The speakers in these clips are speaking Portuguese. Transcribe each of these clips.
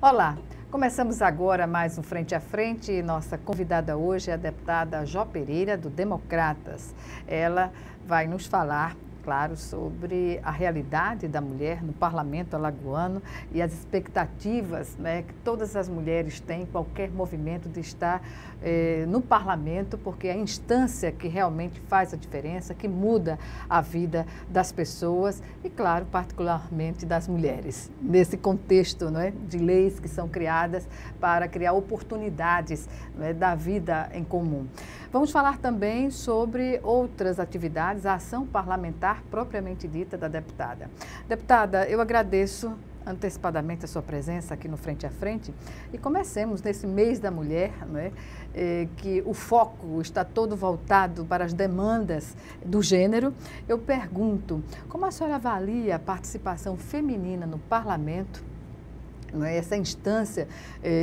Olá, começamos agora mais um Frente a Frente e nossa convidada hoje é a deputada Jó Pereira, do Democratas. Ela vai nos falar, claro, sobre a realidade da mulher no Parlamento alagoano e as expectativas, né, que todas as mulheres têm, qualquer movimento de estar no Parlamento, porque é a instância que realmente faz a diferença, que muda a vida das pessoas e, claro, particularmente das mulheres, nesse contexto, né, de leis que são criadas para criar oportunidades, né, da vida em comum. Vamos falar também sobre outras atividades, a ação parlamentar propriamente dita da deputada. Deputada, eu agradeço antecipadamente a sua presença aqui no Frente a Frente e comecemos nesse mês da mulher, né, que o foco está todo voltado para as demandas do gênero. Eu pergunto, como a senhora avalia a participação feminina no parlamento, né, essa instância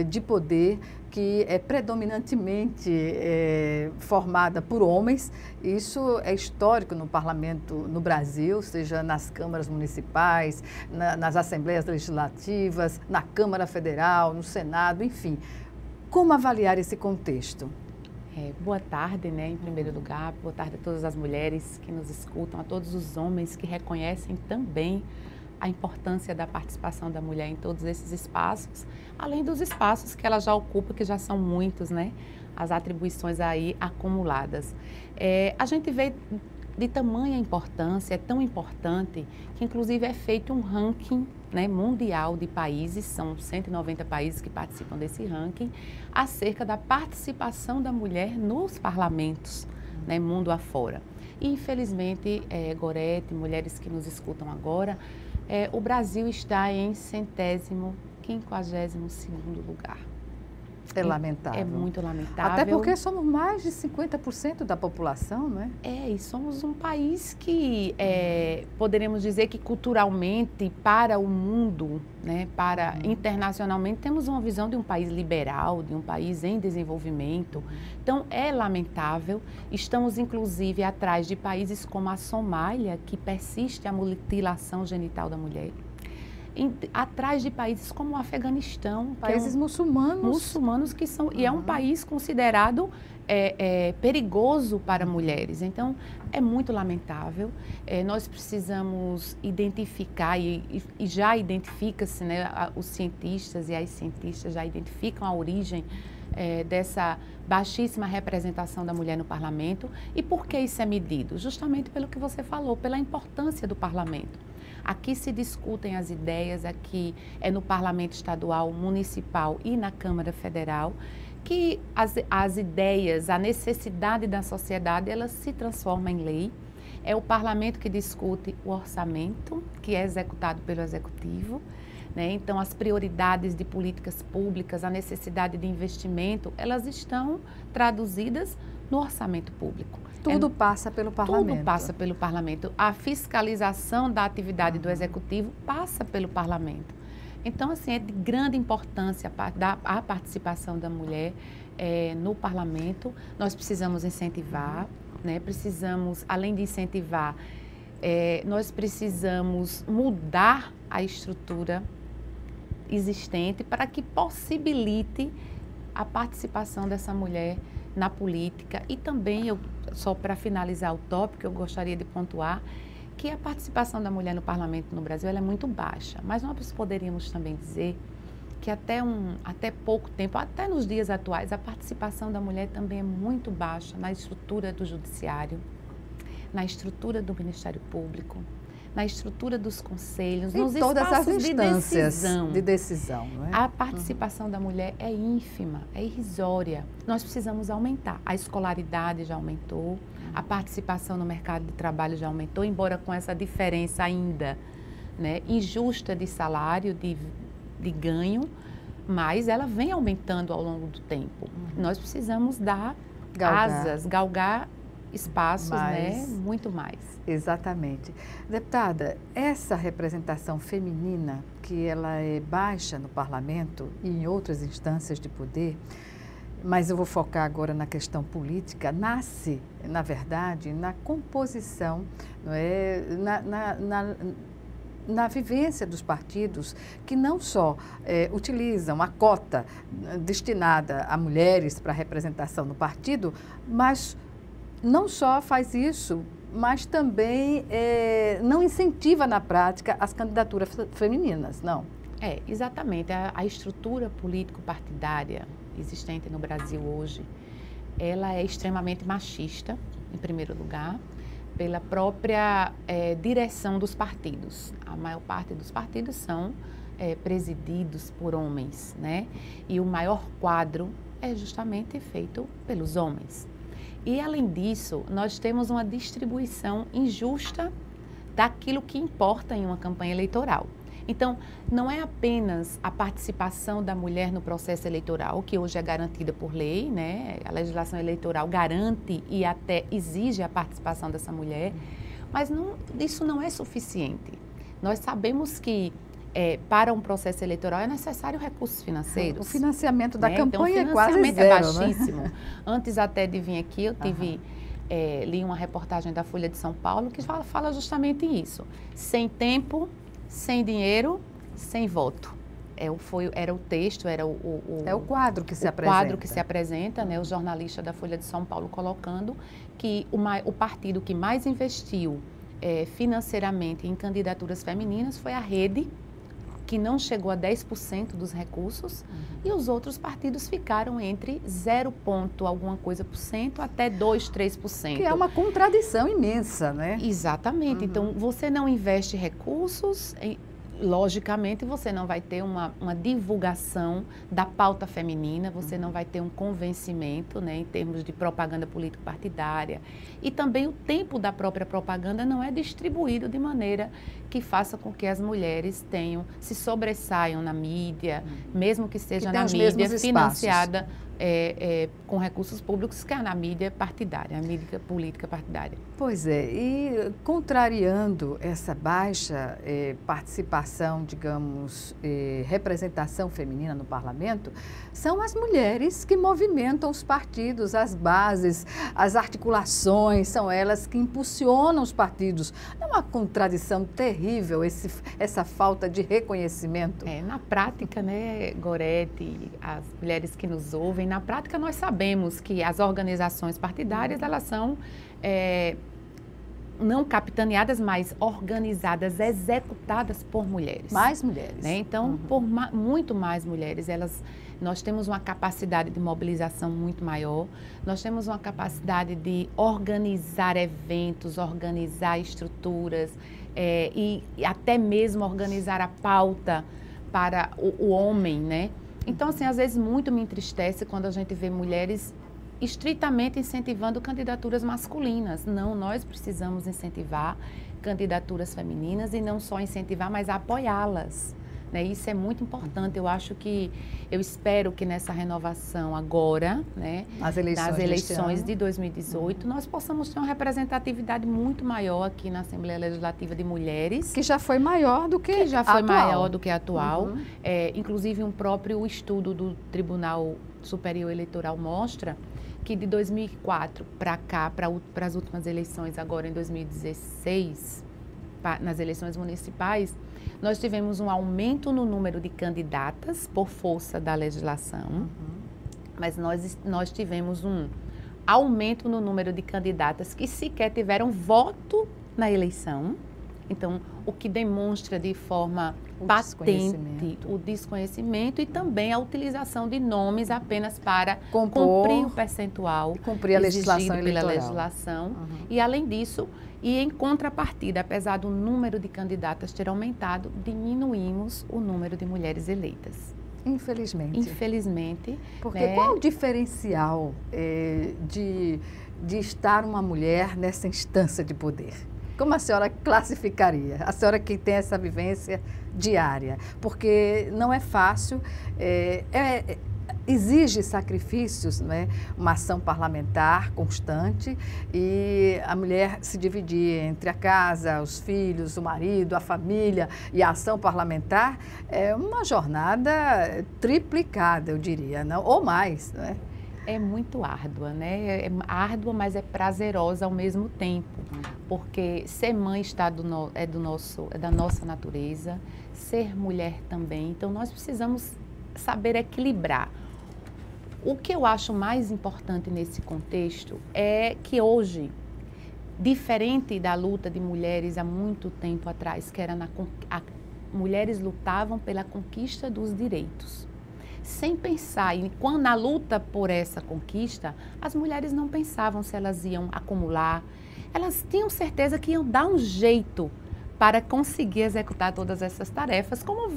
de poder que é predominantemente formada por homens? Isso é histórico no parlamento no Brasil, seja nas câmaras municipais, nas assembleias legislativas, na Câmara Federal, no Senado, enfim. Como avaliar esse contexto? Boa tarde, né, em primeiro lugar, boa tarde a todas as mulheres que nos escutam, a todos os homens que reconhecem também a importância da participação da mulher em todos esses espaços, além dos espaços que ela já ocupa, que já são muitos, né? As atribuições aí acumuladas. A gente vê de tamanha importância, é tão importante, que inclusive é feito um ranking, né, mundial de países, são 190 países que participam desse ranking, acerca da participação da mulher nos parlamentos, né, mundo afora. E infelizmente, Gorete, mulheres que nos escutam agora, o Brasil está em 152º lugar. É lamentável. É muito lamentável. Até porque somos mais de 50% da população, não é? E somos um país que, poderíamos dizer que culturalmente, para o mundo, né, internacionalmente, temos uma visão de um país liberal, de um país em desenvolvimento. Então, é lamentável. Estamos, inclusive, atrás de países como a Somália, que persiste a mutilação genital da mulher. Atrás de países como o Afeganistão. Países muçulmanos. Muçulmanos que são... E é um país considerado perigoso para mulheres. Então, é muito lamentável. Nós precisamos identificar, e já identifica-se, né, os cientistas e as cientistas já identificam a origem dessa baixíssima representação da mulher no parlamento. E por que isso é medido? Justamente pelo que você falou, pela importância do parlamento. Aqui se discutem as ideias, aqui é no Parlamento Estadual, Municipal e na Câmara Federal, que as ideias, a necessidade da sociedade, elas se transformam em lei. É o Parlamento que discute o orçamento, que é executado pelo Executivo, né? Então, as prioridades de políticas públicas, a necessidade de investimento, elas estão traduzidas no orçamento público. Tudo passa pelo parlamento. Tudo passa pelo parlamento. A fiscalização da atividade do executivo passa pelo parlamento. Então, assim, é de grande importância a participação da mulher no parlamento. Nós precisamos incentivar, né? Precisamos, além de incentivar, nós precisamos mudar a estrutura existente para que possibilite a participação dessa mulher na política. E também, só para finalizar o tópico, eu gostaria de pontuar que a participação da mulher no parlamento no Brasil ela é muito baixa, mas nós poderíamos também dizer que até pouco tempo, até nos dias atuais, a participação da mulher também é muito baixa na estrutura do judiciário, na estrutura do Ministério Público, na estrutura dos conselhos, nos todas as espaços instâncias de decisão. Não é? A participação da mulher é ínfima, é irrisória. Nós precisamos aumentar. A escolaridade já aumentou, a participação no mercado de trabalho já aumentou, embora com essa diferença ainda, né, injusta de salário, de ganho, mas ela vem aumentando ao longo do tempo. Nós precisamos dar asas, galgar espaços, né, muito mais. Exatamente. Deputada, essa representação feminina, que ela é baixa no parlamento e em outras instâncias de poder, mas eu vou focar agora na questão política, nasce, na verdade, na composição, não é? na vivência dos partidos, que não só utilizam a cota destinada a mulheres para representação no partido, mas não só faz isso, mas também não incentiva na prática as candidaturas femininas, não? Exatamente. A estrutura político-partidária existente no Brasil hoje, ela é extremamente machista, em primeiro lugar, pela própria direção dos partidos. A maior parte dos partidos são presididos por homens, né? E o maior quadro é justamente feito pelos homens. E, além disso, nós temos uma distribuição injusta daquilo que importa em uma campanha eleitoral. Então, não é apenas a participação da mulher no processo eleitoral, que hoje é garantida por lei, né? A legislação eleitoral garante e até exige a participação dessa mulher, mas isso não é suficiente. Nós sabemos que para um processo eleitoral é necessário recursos financeiros. O financiamento da campanha então, é quase zero, é baixíssimo. Né? Antes até de vir aqui, eu li uma reportagem da Folha de São Paulo que fala justamente isso. Sem tempo, sem dinheiro, sem voto. Era o texto, era o quadro que se apresenta. O quadro que se apresenta, né? O jornalista da Folha de São Paulo colocando que o partido que mais investiu financeiramente em candidaturas femininas foi a Rede, que não chegou a 10% dos recursos, e os outros partidos ficaram entre 0, alguma coisa por cento até 2, 3%. Que é uma contradição imensa, né? Exatamente. Então, você não investe recursos, logicamente você não vai ter uma divulgação da pauta feminina, você não vai ter um convencimento, né, em termos de propaganda político-partidária. E também o tempo da própria propaganda não é distribuído de maneira que faça com que as mulheres se sobressaiam na mídia, mesmo que seja na mídia financiada com recursos públicos, que é na mídia partidária, a mídia política partidária. Pois é, e contrariando essa baixa participação, digamos, representação feminina no parlamento, são as mulheres que movimentam os partidos, as bases, as articulações, são elas que impulsionam os partidos. É uma contradição terrível essa falta de reconhecimento. Na prática, né, Gorete, as mulheres que nos ouvem, na prática nós sabemos que as organizações partidárias, elas são não capitaneadas, mas organizadas, executadas por mulheres. Mais mulheres. Né? Então, por muito mais mulheres, nós temos uma capacidade de mobilização muito maior, nós temos uma capacidade de organizar eventos, organizar estruturas e até mesmo organizar a pauta para o homem, né? Então, assim, às vezes muito me entristece quando a gente vê mulheres estritamente incentivando candidaturas masculinas. Não, nós precisamos incentivar candidaturas femininas e não só incentivar, mas apoiá-las. Né? Isso é muito importante. Eu espero que nessa renovação agora, né, nas eleições de 2018, nós possamos ter uma representatividade muito maior aqui na Assembleia Legislativa de mulheres. Que já foi maior do que a atual. Inclusive, um próprio estudo do Tribunal Superior Eleitoral mostra que de 2004 para cá, para as últimas eleições agora em 2016, nas eleições municipais, nós tivemos um aumento no número de candidatas por força da legislação, mas nós tivemos um aumento no número de candidatas que sequer tiveram voto na eleição. Então, o que demonstra de forma patente o desconhecimento e também a utilização de nomes apenas para cumprir o percentual exigido pela legislação. E, além disso, e em contrapartida, apesar do número de candidatas ter aumentado, diminuímos o número de mulheres eleitas. Infelizmente. Infelizmente. Porque qual o diferencial de estar uma mulher nessa instância de poder? Como a senhora classificaria? A senhora que tem essa vivência diária. Porque não é fácil, exige sacrifícios, né? Uma ação parlamentar constante e a mulher se dividir entre a casa, os filhos, o marido, a família e a ação parlamentar é uma jornada triplicada, eu diria, não? Ou mais, né? É muito árdua, né? É árdua, mas é prazerosa ao mesmo tempo, porque ser mãe é da nossa natureza, ser mulher também. Então nós precisamos saber equilibrar. O que eu acho mais importante nesse contexto é que hoje, diferente da luta de mulheres há muito tempo atrás, que era mulheres lutavam pela conquista dos direitos. Sem pensar, e quando na luta por essa conquista, as mulheres não pensavam se elas iam acumular, elas tinham certeza que iam dar um jeito para conseguir executar todas essas tarefas, como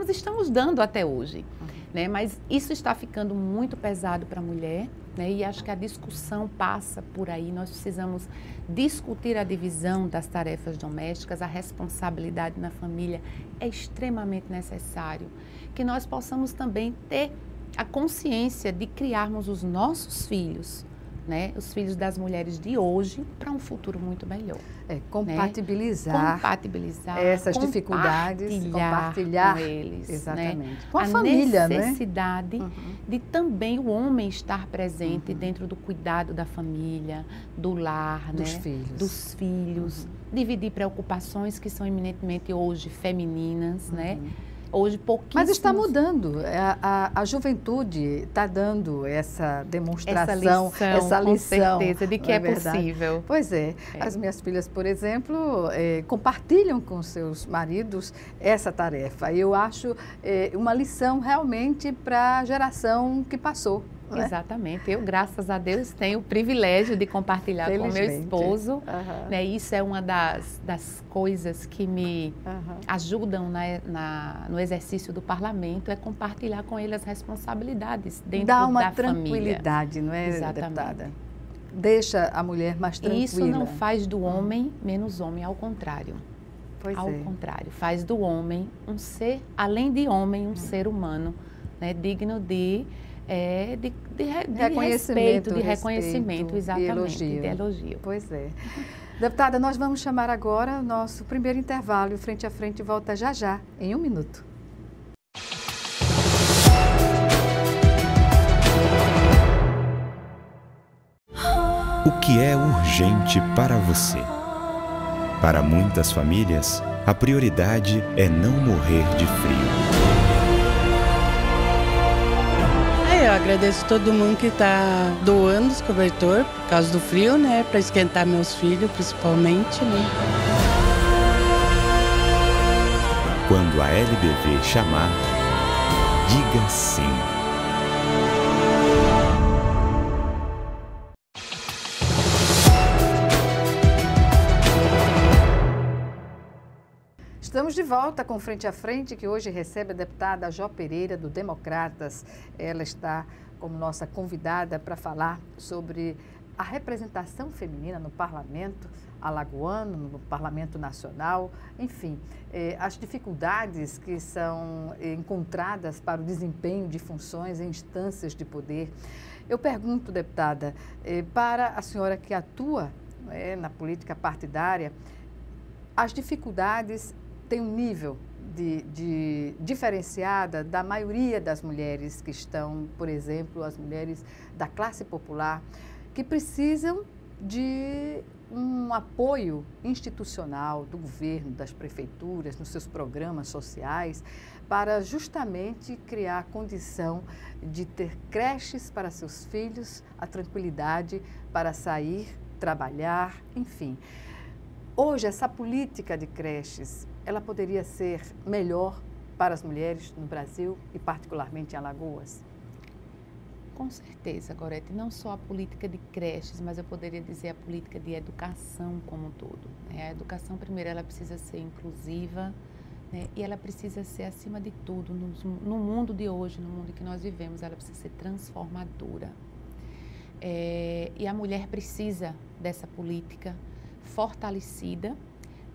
estamos dando até hoje. Né? Mas isso está ficando muito pesado para a mulher, né? E acho que a discussão passa por aí. Nós precisamos discutir a divisão das tarefas domésticas, a responsabilidade na família é extremamente necessário. Que nós possamos também ter a consciência de criarmos os nossos filhos, né? Os filhos das mulheres de hoje, para um futuro muito melhor. Compatibilizar, compatibilizar essas dificuldades, compartilhar com eles. Exatamente. Né? Com a família, necessidade de também o homem estar presente dentro do cuidado da família, do lar, dos filhos, dividir preocupações que são eminentemente hoje femininas, né? Hoje pouquíssimos... Mas está mudando. A juventude está dando essa demonstração, essa lição. Com certeza, de que é possível. Pois é. As minhas filhas, por exemplo, compartilham com seus maridos essa tarefa. E eu acho uma lição realmente para a geração que passou. Exatamente. Eu, graças a Deus, tenho o privilégio de compartilhar com meu esposo. Né? Isso é uma das coisas que me ajudam no exercício do parlamento, é compartilhar com ele as responsabilidades dentro da família. Dá uma tranquilidade, não é, deputada? Deixa a mulher mais tranquila. Isso não faz do homem menos homem, ao contrário. Ao contrário, faz do homem um ser, além de homem, um ser humano, né? Digno de respeito, de reconhecimento, exatamente, de elogio. Pois é. Deputada, nós vamos chamar agora o nosso primeiro intervalo. Frente a Frente volta já já, em 1 minuto. O que é urgente para você? Para muitas famílias, a prioridade é não morrer de frio. Eu agradeço todo mundo que está doando os cobertor por causa do frio, né? Para esquentar meus filhos, principalmente, né? Quando a LBV chamar, diga sim. Estamos de volta com Frente a Frente, que hoje recebe a deputada Jó Pereira, do Democratas. Ela está como nossa convidada para falar sobre a representação feminina no parlamento alagoano, no parlamento nacional, enfim, as dificuldades que são encontradas para o desempenho de funções em instâncias de poder. Eu pergunto, deputada, para a senhora que atua na política partidária, as dificuldades têm um nível de diferenciada da maioria das mulheres que estão, por exemplo, as mulheres da classe popular, que precisam de um apoio institucional do governo, das prefeituras, nos seus programas sociais, para justamente criar a condição de ter creches para seus filhos, a tranquilidade para sair, trabalhar, enfim. Hoje, essa política de creches, ela poderia ser melhor para as mulheres no Brasil e particularmente em Alagoas? Com certeza, Gorete, não só a política de creches, mas eu poderia dizer a política de educação como um todo. A educação, primeiro, ela precisa ser inclusiva, né? E ela precisa ser, acima de tudo, no mundo de hoje, no mundo que nós vivemos, ela precisa ser transformadora. E a mulher precisa dessa política fortalecida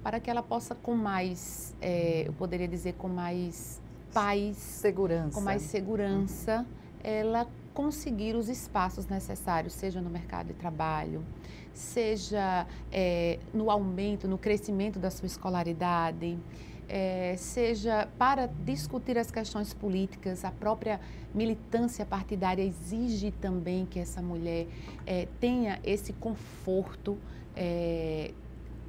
para que ela possa com mais, eu poderia dizer, com mais paz, segurança, ela conseguir os espaços necessários, seja no mercado de trabalho, seja no aumento, no crescimento da sua escolaridade, seja para discutir as questões políticas. A própria militância partidária exige também que essa mulher tenha esse conforto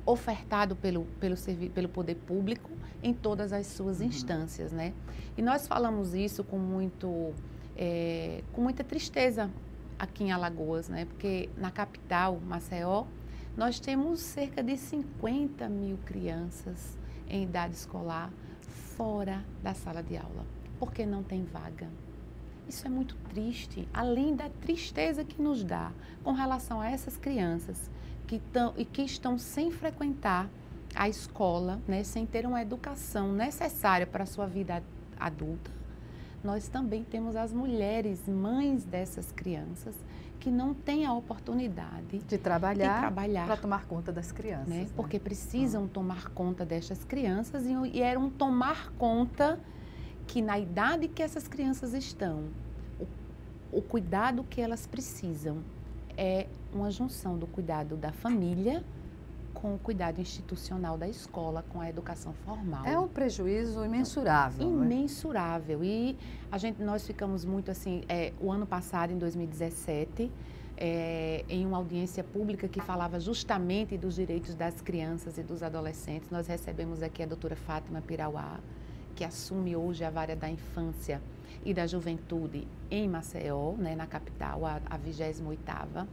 ofertado pelo poder público em todas as suas instâncias, né? E nós falamos isso com muita tristeza aqui em Alagoas, né? Porque na capital, Maceió, nós temos cerca de 50 mil crianças em idade escolar fora da sala de aula, porque não tem vaga. Isso é muito triste, além da tristeza que nos dá com relação a essas crianças que estão sem frequentar a escola, né, sem ter uma educação necessária para a sua vida adulta. Nós também temos as mulheres, mães dessas crianças, que não têm a oportunidade de trabalhar para tomar conta das crianças. Né? Porque precisam tomar conta destas crianças e era um tomar conta que na idade que essas crianças estão, o cuidado que elas precisam é uma junção do cuidado da família com o cuidado institucional da escola, com a educação formal. É um prejuízo imensurável. Imensurável. E nós ficamos muito assim, o ano passado, em 2017, em uma audiência pública que falava justamente dos direitos das crianças e dos adolescentes, nós recebemos aqui a doutora Fátima Pirauá, que assume hoje a vara da infância e da juventude em Maceió, né, na capital, a 28ª,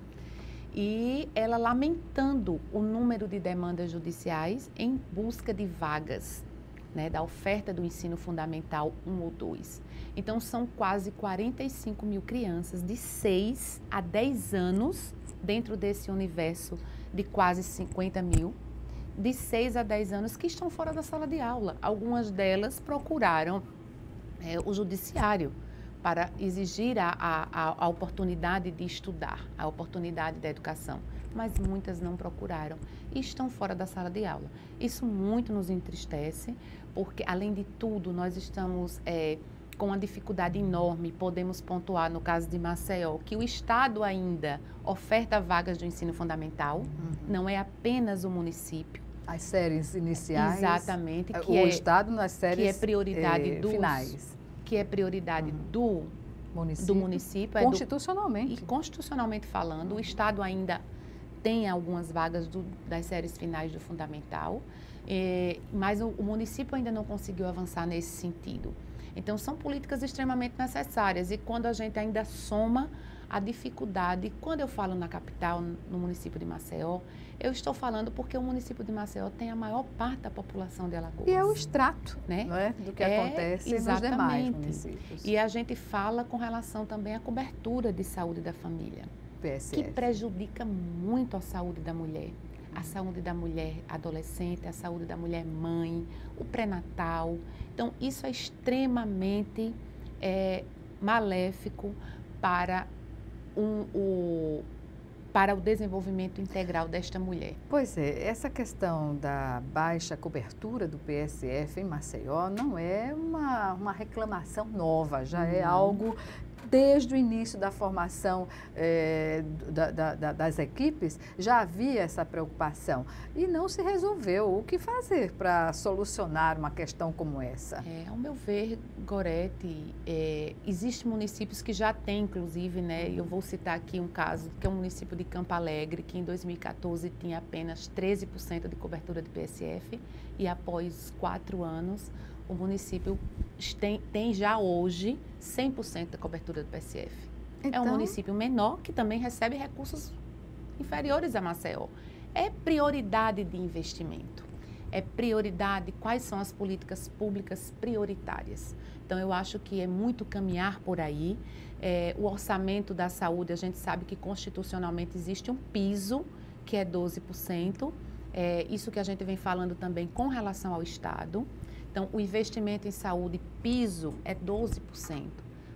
e ela lamentando o número de demandas judiciais em busca de vagas, né, da oferta do ensino fundamental 1 ou 2. Então, são quase 45 mil crianças de 6 a 10 anos, dentro desse universo de quase 50 mil, de 6 a 10 anos que estão fora da sala de aula. Algumas delas procuraram o judiciário para exigir a oportunidade de estudar, a oportunidade da educação, mas muitas não procuraram e estão fora da sala de aula. Isso muito nos entristece, porque, além de tudo, nós estamos com uma dificuldade enorme. Podemos pontuar, no caso de Maceió, que o Estado ainda oferta vagas de ensino fundamental, não é apenas o município. As séries iniciais. Exatamente. O Estado nas séries que é prioridade finais. Que é prioridade do município. Constitucionalmente. E constitucionalmente falando, o Estado ainda tem algumas vagas das séries finais do fundamental, mas o município ainda não conseguiu avançar nesse sentido. Então, são políticas extremamente necessárias e quando a gente ainda soma a dificuldade, quando eu falo na capital, no município de Maceió, eu estou falando porque o município de Maceió tem a maior parte da população de Alagoas. E é o extrato, né? Não é? Do que acontece nos demais municípios. E a gente fala com relação também à cobertura de saúde da família, PSF, que prejudica muito a saúde da mulher. A saúde da mulher adolescente, a saúde da mulher mãe, o pré-natal. Então, isso é extremamente maléfico para o desenvolvimento integral desta mulher. Pois é, essa questão da baixa cobertura do PSF em Maceió não é uma reclamação nova, já é algo desde o início da formação das equipes, já havia essa preocupação e não se resolveu. O que fazer para solucionar uma questão como essa? Ao meu ver, Gorete, existem municípios que já têm, inclusive, né, eu vou citar aqui um caso, que é o município de Campo Alegre, que em 2014 tinha apenas 13% de cobertura de PSF e após 4 anos, o município tem já hoje 100% da cobertura do PSF. Então, é um município menor que também recebe recursos inferiores a Maceió. É prioridade de investimento. É prioridade, quais são as políticas públicas prioritárias. Então, eu acho que é muito caminhar por aí. O orçamento da saúde, a gente sabe que constitucionalmente existe um piso, que é 12%. Isso que a gente vem falando também com relação ao Estado. Então, o investimento em saúde, piso, é 12%.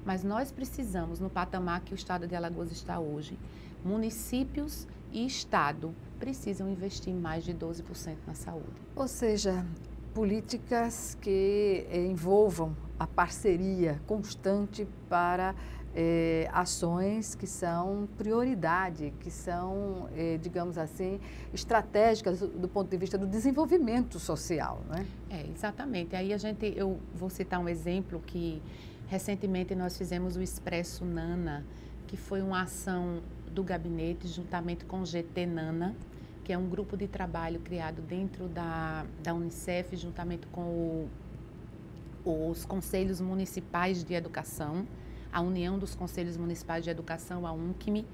Mas nós precisamos, no patamar que o Estado de Alagoas está hoje, municípios e Estado precisam investir mais de 12% na saúde. Ou seja, políticas que envolvam a parceria constante para ações que são prioridade, que são, digamos assim, estratégicas do ponto de vista do desenvolvimento social, não é? Exatamente. Aí eu vou citar um exemplo que recentemente nós fizemos o Expresso Nana, que foi uma ação do gabinete juntamente com o GT Nana, que é um grupo de trabalho criado dentro da Unicef, juntamente com os Conselhos Municipais de Educação, a União dos Conselhos Municipais de Educação, a UNCME,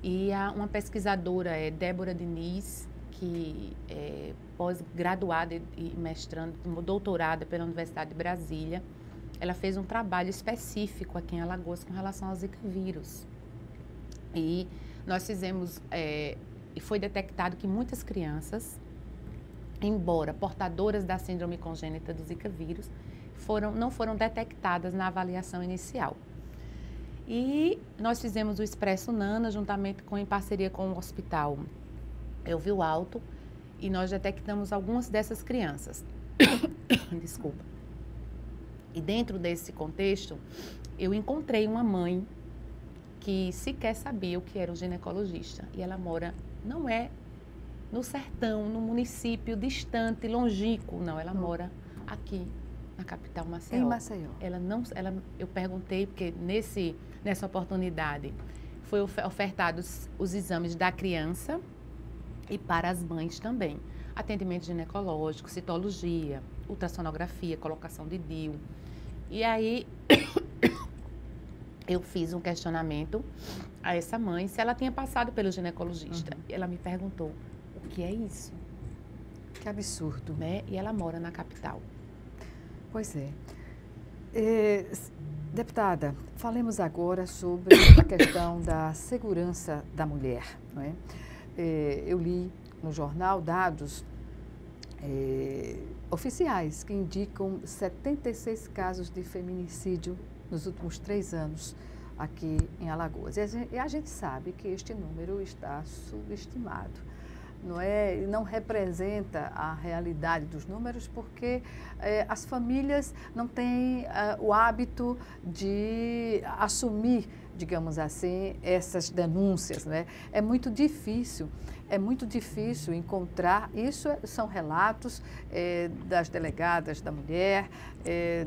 e uma pesquisadora, Débora Diniz, que é pós-graduada e mestrando, doutorada pela Universidade de Brasília. Ela fez um trabalho específico aqui em Alagoas com relação ao Zika vírus. E nós fizemos, e foi detectado que muitas crianças, embora portadoras da síndrome congênita do Zika vírus, não foram detectadas na avaliação inicial. E nós fizemos o Expresso Nana, juntamente em parceria com o Hospital Elvio Alto, e nós detectamos algumas dessas crianças. Desculpa. E dentro desse contexto, eu encontrei uma mãe que sequer sabia o que era um ginecologista. E ela mora, não é no sertão, no município distante, longínquo, não. Ela mora aqui, na capital Maceió. Em Maceió. Eu perguntei, porque nessa oportunidade foi ofertados os exames da criança e para as mães também. Atendimento ginecológico, citologia, ultrassonografia, colocação de DIU. E aí eu fiz um questionamento a essa mãe se ela tinha passado pelo ginecologista. E ela me perguntou, o que é isso? Que absurdo. Né? E ela mora na capital. Pois é. Deputada, falemos agora sobre a questão da segurança da mulher, não é? Eu li no jornal dados oficiais que indicam 76 casos de feminicídio nos últimos 3 anos aqui em Alagoas. E a gente sabe que este número está subestimado. Não representa a realidade dos números, porque as famílias não têm o hábito de assumir, digamos assim, essas denúncias, né? É muito difícil encontrar, são relatos das delegadas da mulher,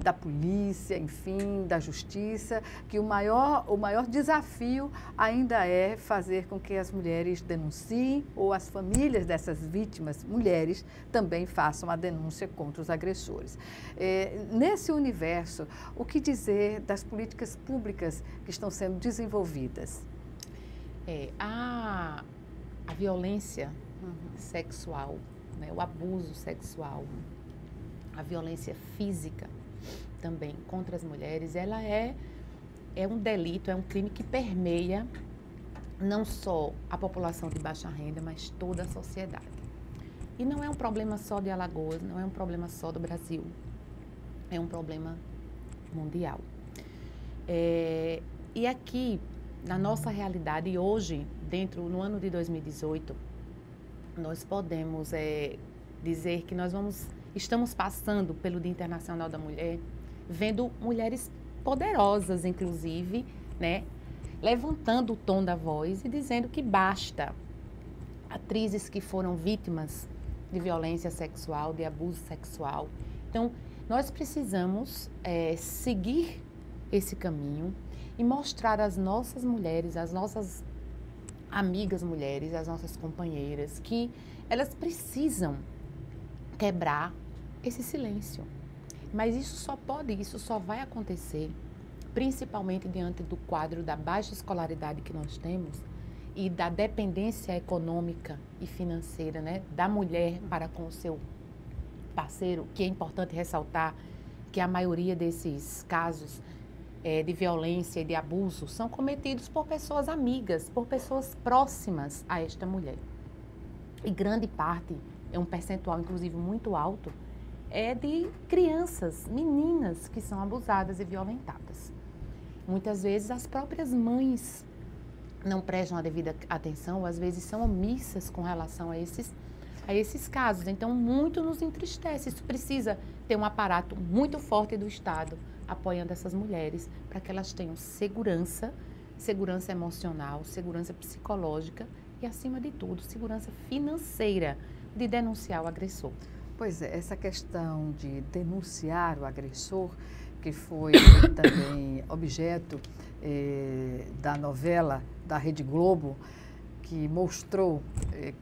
da polícia, enfim, da justiça, que o maior desafio ainda é fazer com que as mulheres denunciem, ou as famílias dessas vítimas, mulheres, também façam a denúncia contra os agressores. Nesse universo, o que dizer das políticas públicas que estão sendo desenvolvidas? A violência sexual, né, o abuso sexual, a violência física também contra as mulheres, ela é um delito, é um crime que permeia não só a população de baixa renda, mas toda a sociedade. E não é um problema só de Alagoas, não é um problema só do Brasil, é um problema mundial. E aqui, na nossa realidade, hoje, no ano de 2018, nós podemos dizer que estamos passando pelo Dia Internacional da Mulher, vendo mulheres poderosas, inclusive, né, levantando o tom da voz e dizendo que basta. Atrizes que foram vítimas de violência sexual, de abuso sexual. Então, nós precisamos seguir esse caminho e mostrar às nossas mulheres, às nossas amigas mulheres, às nossas companheiras, que elas precisam quebrar esse silêncio. Mas isso só vai acontecer, principalmente diante do quadro da baixa escolaridade que nós temos e da dependência econômica e financeira, né, da mulher para com o seu parceiro, que é importante ressaltar que a maioria desses casos de violência e de abuso são cometidos por pessoas amigas, por pessoas próximas a esta mulher. E grande parte, é um percentual inclusive muito alto, é de crianças, meninas que são abusadas e violentadas. Muitas vezes as próprias mães não prestam a devida atenção, ou às vezes são omissas com relação a esses casos. Então, muito nos entristece. Isso precisa ter um aparato muito forte do Estado apoiando essas mulheres para que elas tenham segurança, segurança emocional, segurança psicológica e, acima de tudo, segurança financeira de denunciar o agressor. Pois é, essa questão de denunciar o agressor, que foi também objeto da novela da Rede Globo, que mostrou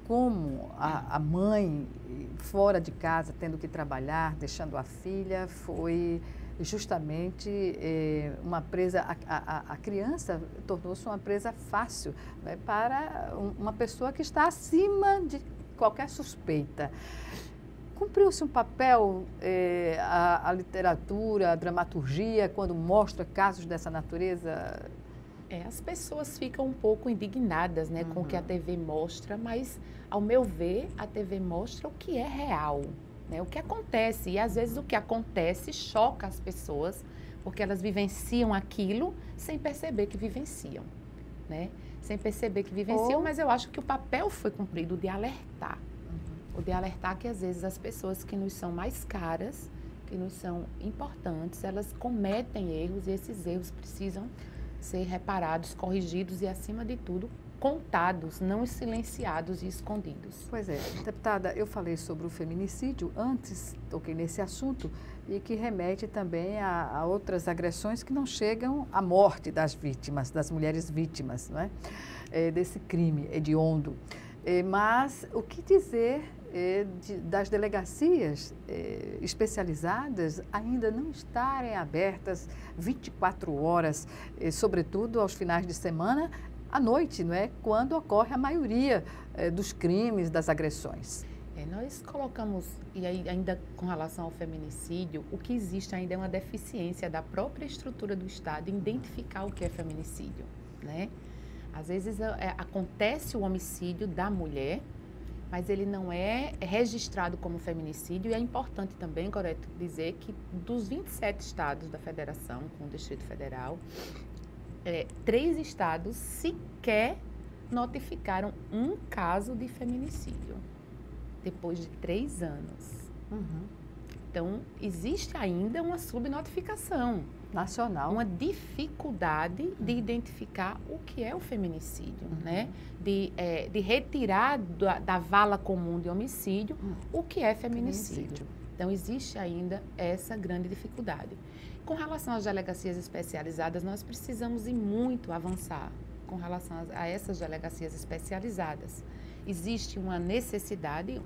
como a mãe, fora de casa, tendo que trabalhar, deixando a filha, foi justamente uma presa, a criança tornou-se uma presa fácil, né, para uma pessoa que está acima de qualquer suspeita. Cumpriu-se um papel, a literatura, a dramaturgia, quando mostra casos dessa natureza? As pessoas ficam um pouco indignadas, né, com o que a TV mostra, mas, ao meu ver, a TV mostra o que é real, né, o que acontece. E, às vezes, o que acontece choca as pessoas, porque elas vivenciam aquilo sem perceber que vivenciam, né? Sem perceber que vivenciam, mas eu acho que o papel foi cumprido de alertar. O de alertar que, às vezes, as pessoas que nos são mais caras, que nos são importantes, elas cometem erros e esses erros precisam ser reparados, corrigidos e, acima de tudo, contados, não silenciados e escondidos. Pois é, deputada, eu falei sobre o feminicídio antes, toquei nesse assunto, e que remete também a outras agressões que não chegam à morte das vítimas, das mulheres vítimas, não é? Desse crime hediondo. Mas o que dizer das delegacias especializadas ainda não estarem abertas 24 horas, sobretudo aos finais de semana, à noite, não é? Quando ocorre a maioria dos crimes, das agressões. Nós colocamos, e ainda com relação ao feminicídio, o que existe ainda é uma deficiência da própria estrutura do Estado em identificar o que é feminicídio, né? Às vezes acontece o homicídio da mulher, mas ele não é registrado como feminicídio, e é importante também, correto, dizer que dos 27 estados da federação, com o Distrito Federal, 3 estados sequer notificaram um caso de feminicídio, depois de 3 anos. Então, existe ainda uma subnotificação nacional, uma dificuldade de identificar o que é o feminicídio, né? De retirar da vala comum de homicídio o que é feminicídio. Então, existe ainda essa grande dificuldade. Com relação às delegacias especializadas, nós precisamos ir muito avançar com relação a essas delegacias especializadas. Existe uma necessidade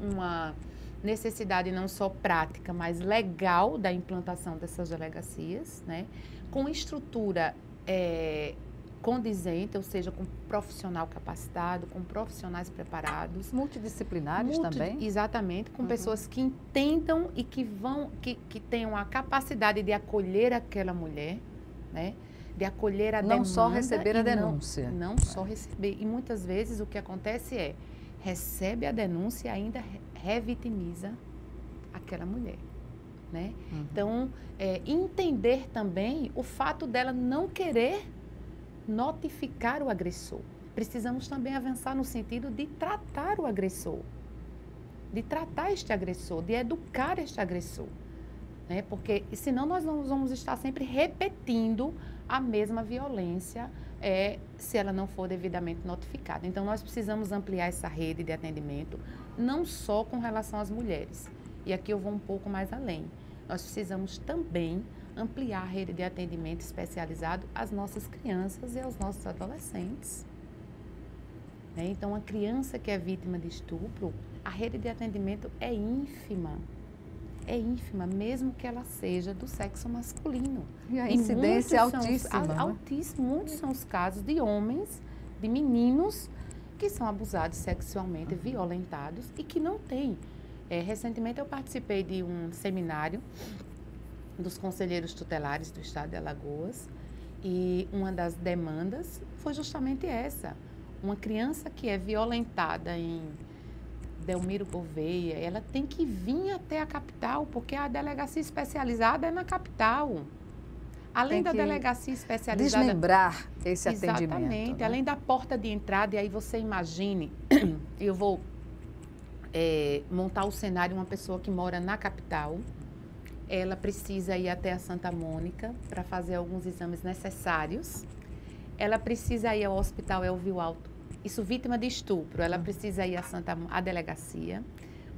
não só prática, mas legal da implantação dessas delegacias, né? Com estrutura condizente, ou seja, com profissional capacitado, com profissionais preparados. Multidisciplinares também? Exatamente, com pessoas que entendam e que tenham a capacidade de acolher aquela mulher, né? De acolher a demanda. Não só receber a denúncia. Não só receber. E muitas vezes o que acontece recebe a denúncia e ainda revitimiza aquela mulher, né? Então, entender também o fato dela não querer notificar o agressor. Precisamos também avançar no sentido de tratar o agressor, de tratar este agressor, de educar este agressor, né? Porque senão nós vamos estar sempre repetindo a mesma violência se ela não for devidamente notificada. Então, nós precisamos ampliar essa rede de atendimento, não só com relação às mulheres. E aqui eu vou um pouco mais além. Nós precisamos também ampliar a rede de atendimento especializado às nossas crianças e aos nossos adolescentes, né? Então, a criança que é vítima de estupro, a rede de atendimento é ínfima. É ínfima, mesmo que ela seja do sexo masculino. E a incidência é altíssima. Altíssima. Muitos são os casos de homens, de meninos, que são abusados sexualmente, violentados e que não têm. Recentemente eu participei de um seminário dos conselheiros tutelares do estado de Alagoas e uma das demandas foi justamente essa. Uma criança que é violentada em Delmiro Gouveia, ela tem que vir até a capital, porque a delegacia especializada é na capital. Além da delegacia especializada... Desmembrar esse atendimento. Exatamente, né? Além da porta de entrada, e aí você imagine, eu vou montar o cenário, uma pessoa que mora na capital ela precisa ir até a Santa Mônica para fazer alguns exames necessários. Ela precisa ir ao Hospital Elvio Alto. Isso, vítima de estupro. Ela precisa ir à delegacia,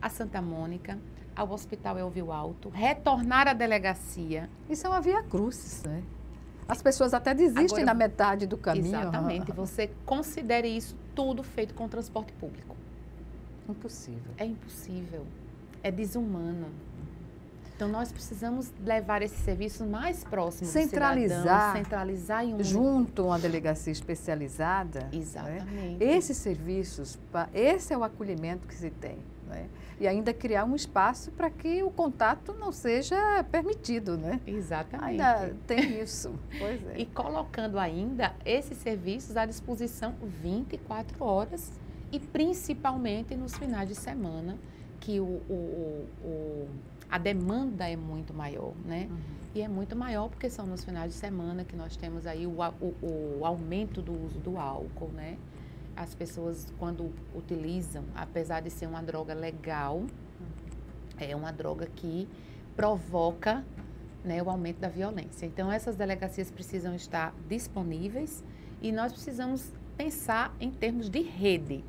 à Santa Mônica, ao Hospital Elvio Alto, retornar à delegacia. Isso é uma via crucis, né? As pessoas até desistem na metade do caminho. Exatamente. Você considere isso tudo feito com transporte público. Impossível. É impossível. É desumano. Então, nós precisamos levar esse serviço mais próximo do cidadão, centralizar em junto a uma delegacia especializada. Exatamente. Né? Esses serviços, esse é o acolhimento que se tem. Né? E ainda criar um espaço para que o contato não seja permitido, né? Exatamente. Ainda tem isso. Pois é. E colocando ainda esses serviços à disposição 24 horas e principalmente nos finais de semana, que a demanda é muito maior, né? E é muito maior porque são nos finais de semana que nós temos aí o aumento do uso do álcool, né? As pessoas, quando utilizam, apesar de ser uma droga legal, é uma droga que provoca, né, o aumento da violência. Então, essas delegacias precisam estar disponíveis e nós precisamos pensar em termos de rede,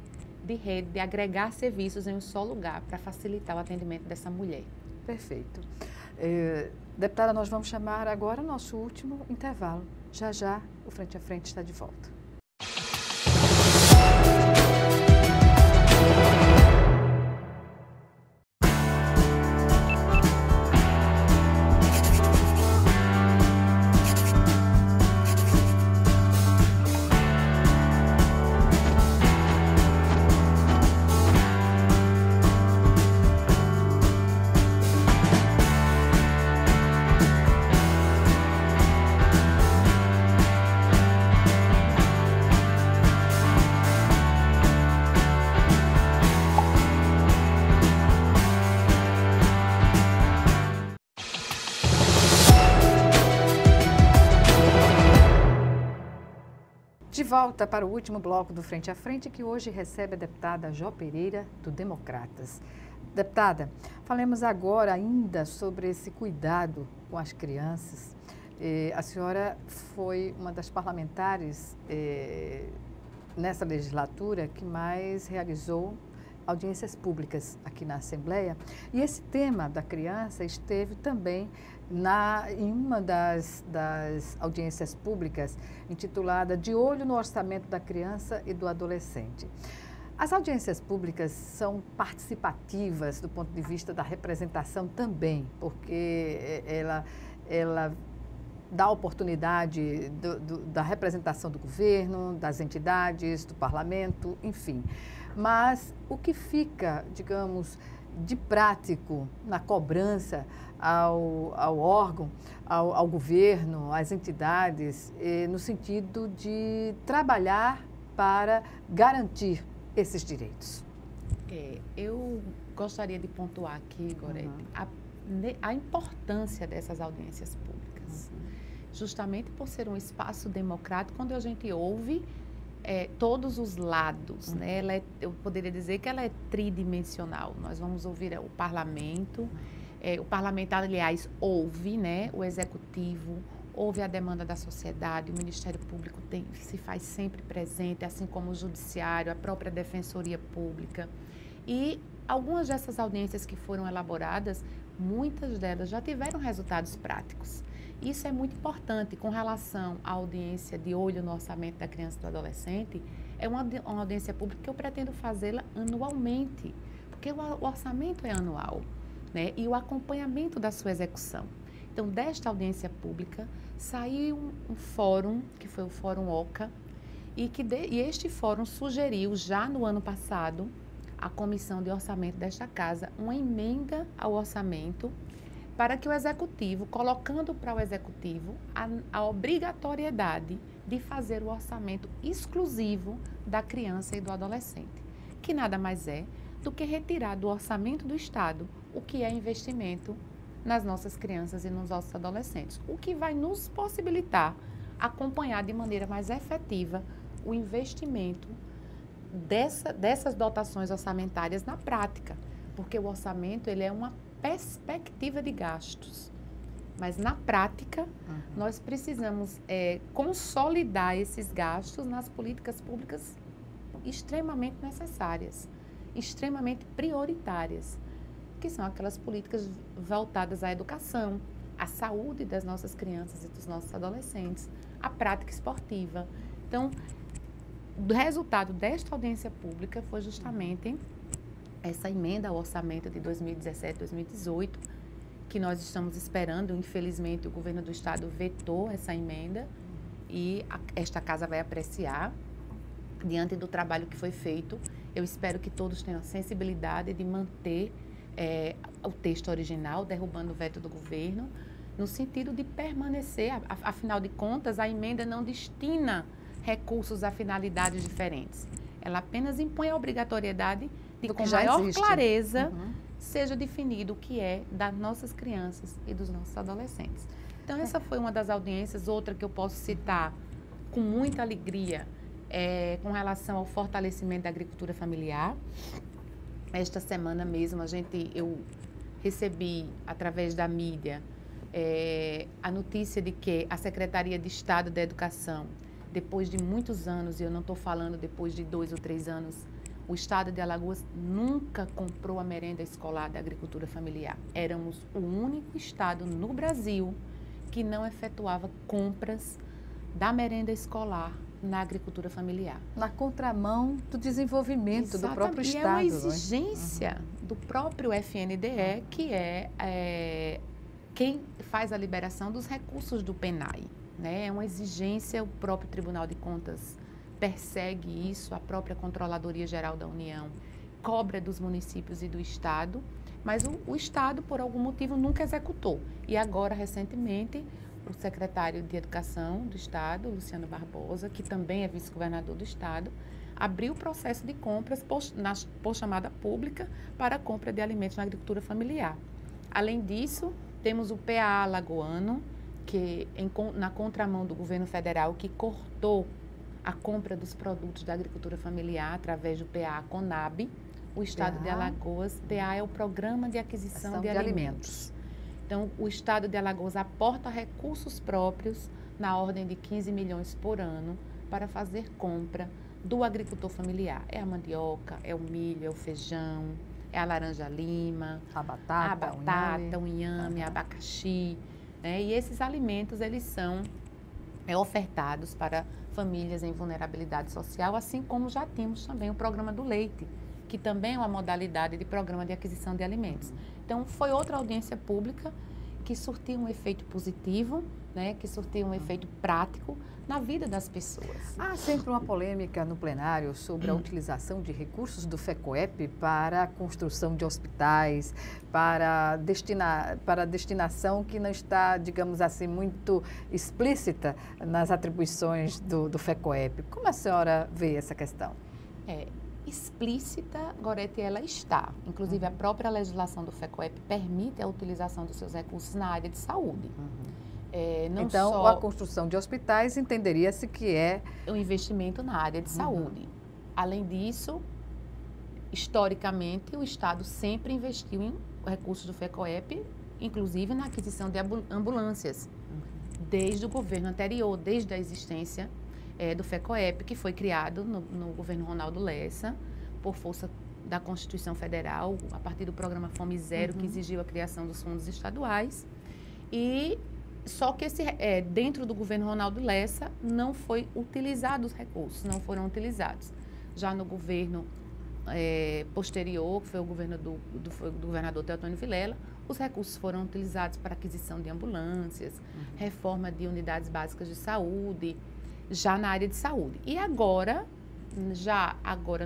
de agregar serviços em um só lugar para facilitar o atendimento dessa mulher. Perfeito. Deputada, nós vamos chamar agora o nosso último intervalo. Já, já, o Frente a Frente está de volta. De volta para o último bloco do Frente a Frente, que hoje recebe a deputada Jó Pereira, do Democratas. Deputada, falemos agora ainda sobre esse cuidado com as crianças. A senhora foi uma das parlamentares nessa legislatura que mais realizou audiências públicas aqui na Assembleia. E esse tema da criança esteve também em uma das audiências públicas, intitulada De Olho no Orçamento da Criança e do Adolescente. As audiências públicas são participativas do ponto de vista da representação também, porque ela dá oportunidade da representação do governo, das entidades, do parlamento, enfim. Mas o que fica, digamos, de prático na cobrança ao órgão, ao governo, às entidades, no sentido de trabalhar para garantir esses direitos? Eu gostaria de pontuar aqui, Gorete, a importância dessas audiências públicas. Justamente por ser um espaço democrático, onde a gente ouve todos os lados, né? Eu poderia dizer que ela é tridimensional. Nós vamos ouvir o parlamento, o parlamentar, aliás, ouve, né, o executivo, ouve a demanda da sociedade, o Ministério Público se faz sempre presente, assim como o Judiciário, a própria Defensoria Pública. E algumas dessas audiências que foram elaboradas, muitas delas já tiveram resultados práticos. Isso é muito importante com relação à audiência de olho no orçamento da criança e do adolescente. É uma audiência pública que eu pretendo fazê-la anualmente, porque o orçamento é anual, né? E o acompanhamento da sua execução. Então, desta audiência pública, saiu um fórum, que foi o Fórum OCA, e este fórum sugeriu, já no ano passado, à Comissão de Orçamento desta Casa, uma emenda ao orçamento para que o Executivo, colocando para o Executivo a obrigatoriedade de fazer o orçamento exclusivo da criança e do adolescente, que nada mais é do que retirar do orçamento do Estado o que é investimento nas nossas crianças e nos nossos adolescentes, o que vai nos possibilitar acompanhar de maneira mais efetiva o investimento dessas dotações orçamentárias na prática, porque o orçamento ele é uma perspectiva de gastos. Mas, na prática, nós precisamos consolidar esses gastos nas políticas públicas extremamente necessárias, extremamente prioritárias, que são aquelas políticas voltadas à educação, à saúde das nossas crianças e dos nossos adolescentes, à prática esportiva. Então, o resultado desta audiência pública foi justamente essa emenda ao orçamento de 2017-2018, que nós estamos esperando. Infelizmente, o governo do estado vetou essa emenda e esta casa vai apreciar diante do trabalho que foi feito. Eu espero que todos tenham a sensibilidade de manter o texto original, derrubando o veto do governo, no sentido de permanecer. Afinal de contas, a emenda não destina recursos a finalidades diferentes. Ela apenas impõe a obrigatoriedade de, com maior clareza, seja definido o que é das nossas crianças e dos nossos adolescentes. Então, essa foi uma das audiências. Outra que eu posso citar com muita alegria com relação ao fortalecimento da agricultura familiar. Esta semana mesmo, eu recebi, através da mídia, a notícia de que a Secretaria de Estado da Educação, depois de muitos anos, e eu não estou falando depois de 2 ou 3 anos, o estado de Alagoas nunca comprou a merenda escolar da agricultura familiar. Éramos o único estado no Brasil que não efetuava compras da merenda escolar na agricultura familiar. Na contramão do desenvolvimento do próprio estado. E é uma exigência do próprio FNDE, que quem faz a liberação dos recursos do PENAI. É uma exigência, o próprio Tribunal de Contas persegue isso, a própria Controladoria Geral da União cobra dos municípios e do Estado, mas o Estado, por algum motivo, nunca executou. E agora, recentemente, o secretário de Educação do Estado, Luciano Barbosa, que também é vice-governador do Estado, abriu o processo de compras por chamada pública para a compra de alimentos na agricultura familiar. Além disso, temos o PA alagoano, que na contramão do governo federal, que cortou a compra dos produtos da agricultura familiar através do PA Conab, o estado de Alagoas, PA é o Programa de Aquisição de Alimentos. Então, o estado de Alagoas aporta recursos próprios na ordem de 15 milhões por ano para fazer compra do agricultor familiar. É a mandioca, é o milho, é o feijão, é a laranja-lima, a batata, o inhame, abacaxi. E esses alimentos, eles são ofertados para famílias em vulnerabilidade social, assim como já temos também o programa do leite, que também é uma modalidade de programa de aquisição de alimentos. Então, foi outra audiência pública que surtiu um efeito positivo, que surtiu um efeito prático na vida das pessoas. Há sempre uma polêmica no plenário sobre a utilização de recursos do FECOEP para a construção de hospitais, para destinação que não está, digamos assim, muito explícita nas atribuições do FECOEP. Como a senhora vê essa questão? Explícita, Gorete, ela está. Inclusive, a própria legislação do FECOEP permite a utilização dos seus recursos na área de saúde. Então, a construção de hospitais entenderia-se que é um investimento na área de saúde. Além disso, historicamente, o Estado sempre investiu em recursos do FECOEP, inclusive na aquisição de ambulâncias, desde o governo anterior, desde a existência do FECOEP, que foi criado no governo Ronaldo Lessa, por força da Constituição Federal, a partir do programa Fome Zero, que exigiu a criação dos fundos estaduais. Só que dentro do governo Ronaldo Lessa não foi utilizado os recursos, não foram utilizados. Já no governo posterior, que foi o governo do governador Teotônio Vilela, os recursos foram utilizados para aquisição de ambulâncias, reforma de unidades básicas de saúde, já na área de saúde. E agora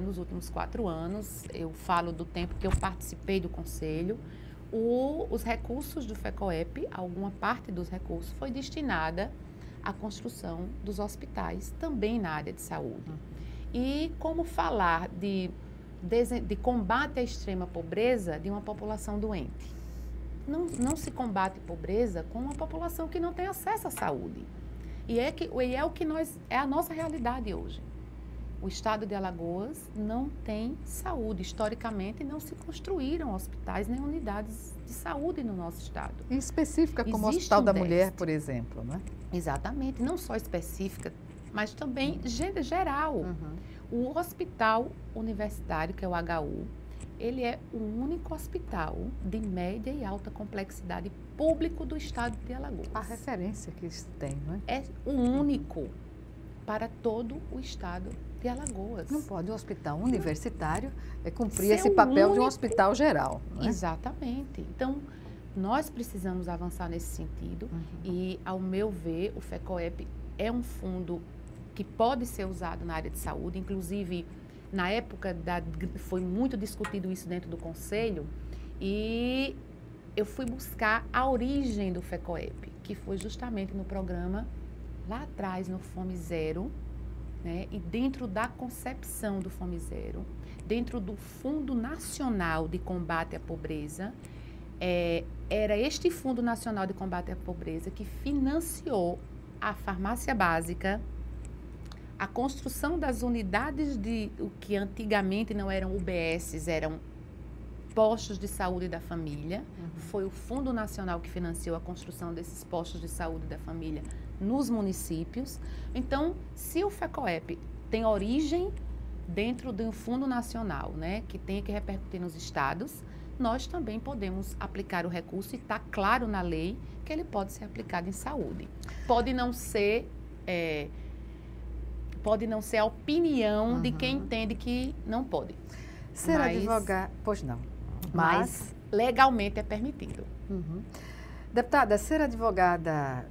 nos últimos 4 anos, eu falo do tempo que eu participei do Conselho, os recursos do FECOEP, alguma parte dos recursos foi destinada à construção dos hospitais, também na área de saúde. E como falar de combate à extrema pobreza de uma população doente? Não se combate pobreza com uma população que não tem acesso à saúde. E é a nossa realidade hoje. O estado de Alagoas não tem saúde. Historicamente, não se construíram hospitais nem unidades de saúde no nosso estado. E específica como o Existe Hospital um da Mulher, déficit. por exemplo, né? Exatamente, não só específica, mas também geral. O hospital universitário, que é o HU, ele é o único hospital de média e alta complexidade público do estado de Alagoas. A referência que isso tem, não é? É o único para todo o estado de Alagoas. Não pode o hospital universitário cumprir Ser esse o papel de um único- hospital geral, não é? Exatamente. Então, nós precisamos avançar nesse sentido e, ao meu ver, o FECOEP é um fundo que pode ser usado na área de saúde. Inclusive, na época, foi muito discutido isso dentro do Conselho e eu fui buscar a origem do FECOEP, que foi justamente no programa, lá atrás, no Fome Zero, né? E dentro da concepção do Fome Zero, dentro do Fundo Nacional de Combate à Pobreza, era este Fundo Nacional de Combate à Pobreza que financiou a farmácia básica, a construção das unidades de o que antigamente não eram UBSs, eram postos de saúde da família. Foi o Fundo Nacional que financiou a construção desses postos de saúde da família nos municípios. Então, se o FECOEP tem origem dentro de um Fundo Nacional, né, que tem que repercutir nos estados, nós também podemos aplicar o recurso e está claro na lei que ele pode ser aplicado em saúde. Pode não ser a opinião de quem entende que não pode. Ser Mas- advogado, pois não. Mas legalmente é permitido. Deputada, ser advogada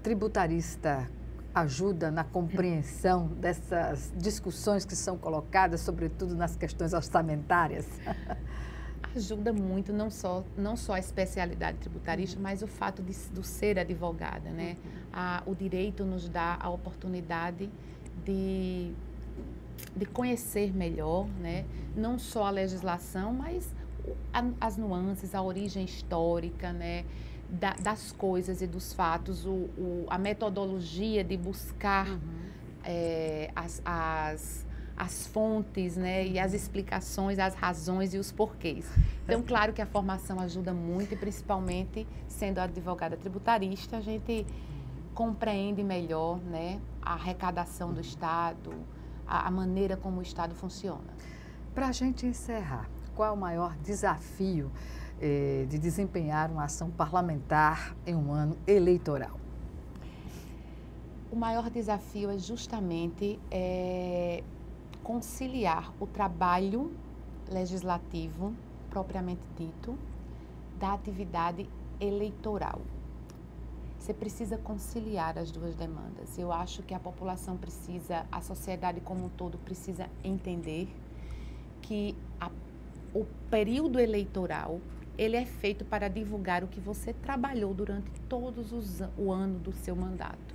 tributarista ajuda na compreensão dessas discussões que são colocadas, sobretudo nas questões orçamentárias? Ajuda muito, não só a especialidade tributarista, mas o fato de ser advogada, né? O direito nos dá a oportunidade de conhecer melhor, né? Não só a legislação, mas as nuances, a origem histórica, né? Das coisas e dos fatos, a metodologia de buscar as fontes, né? E as explicações, as razões e os porquês. Então, claro que a formação ajuda muito e, principalmente, sendo advogada tributarista, a gente compreende melhor, né? A arrecadação do Estado, a maneira como o Estado funciona. Para a gente encerrar, qual é o maior desafio de desempenhar uma ação parlamentar em um ano eleitoral? O maior desafio é justamente conciliar o trabalho legislativo, propriamente dito, da atividade eleitoral. Você precisa conciliar as duas demandas. Eu acho que a população precisa, a sociedade como um todo precisa entender que o período eleitoral, ele é feito para divulgar o que você trabalhou durante o ano do seu mandato.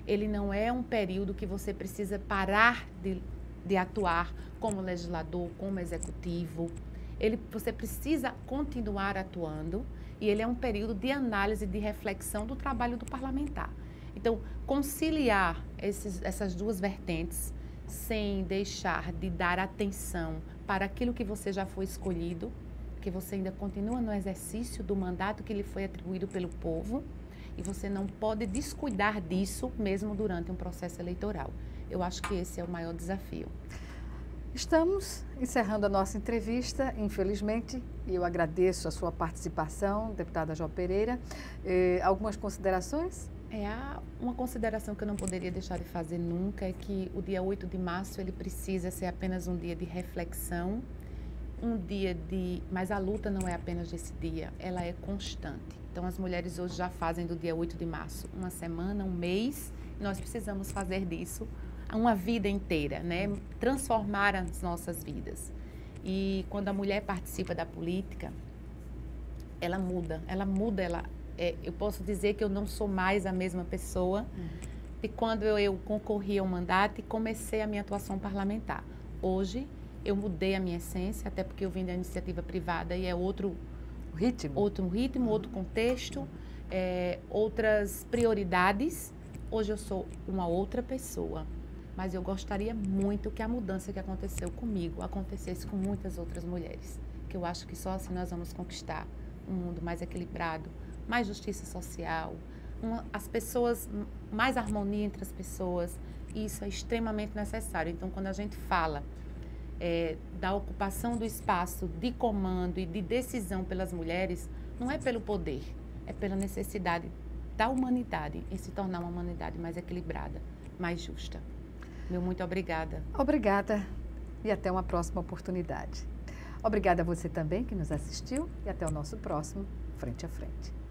Ele não é um período que você precisa parar de atuar como legislador, como executivo. Você precisa continuar atuando e ele é um período de análise, de reflexão do trabalho do parlamentar. Então, conciliar essas duas vertentes sem deixar de dar atenção para aquilo que você já foi escolhido, que você ainda continua no exercício do mandato que lhe foi atribuído pelo povo e você não pode descuidar disso mesmo durante um processo eleitoral. Eu acho que esse é o maior desafio. Estamos encerrando a nossa entrevista, infelizmente, e eu agradeço a sua participação, deputada Jó Pereira. Algumas considerações? Uma consideração que eu não poderia deixar de fazer nunca é que o dia 8 de março ele precisa ser apenas um dia de reflexão, mas a luta não é apenas desse dia, ela é constante. Então as mulheres hoje já fazem do dia 8 de março uma semana, um mês, nós precisamos fazer disso uma vida inteira, né? Transformar as nossas vidas. E quando a mulher participa da política, ela muda. Eu posso dizer que eu não sou mais a mesma pessoa de quando eu concorri ao mandato e comecei a minha atuação parlamentar. Hoje, eu mudei a minha essência, até porque eu vim da iniciativa privada e é outro ritmo, outro contexto, outras prioridades. Hoje eu sou uma outra pessoa. mas eu gostaria muito que a mudança que aconteceu comigo acontecesse com muitas outras mulheres, que eu acho que só assim nós vamos conquistar um mundo mais equilibrado, mais justiça social, as pessoas, mais harmonia entre as pessoas. Isso é extremamente necessário. Então, quando a gente fala da ocupação do espaço de comando e de decisão pelas mulheres, não é pelo poder, é pela necessidade da humanidade em se tornar uma humanidade mais equilibrada, mais justa. Meu muito obrigada. Obrigada e até uma próxima oportunidade. Obrigada a você também que nos assistiu e até o nosso próximo Frente a Frente.